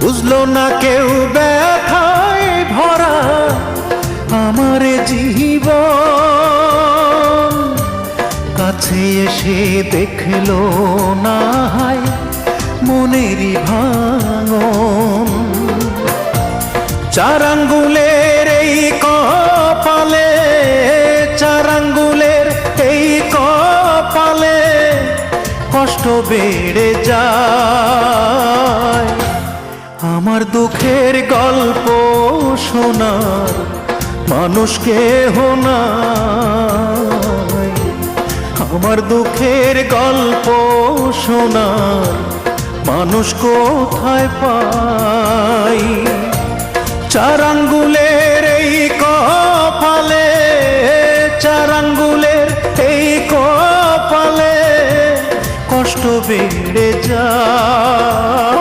বুঝলো না কেউ ব্যথায় ভরা আমার জীবন, কাছে এসে দেখলো না হায় মনেরই ভাঙন। চার আঙ্গুলের এই কপালে, চার আঙ্গুলের এই কপালে কষ্ট বেড়ে যায়। আমার দুঃখের গল্প শোনার মানুষ কেহ নাই, আমার দুঃখের গল্প শোনার মানুষ কোথায় পাই। চার আঙ্গুলের এই কপালে, চার আঙ্গুলের এই কপালে কষ্ট বেড়ে যায়।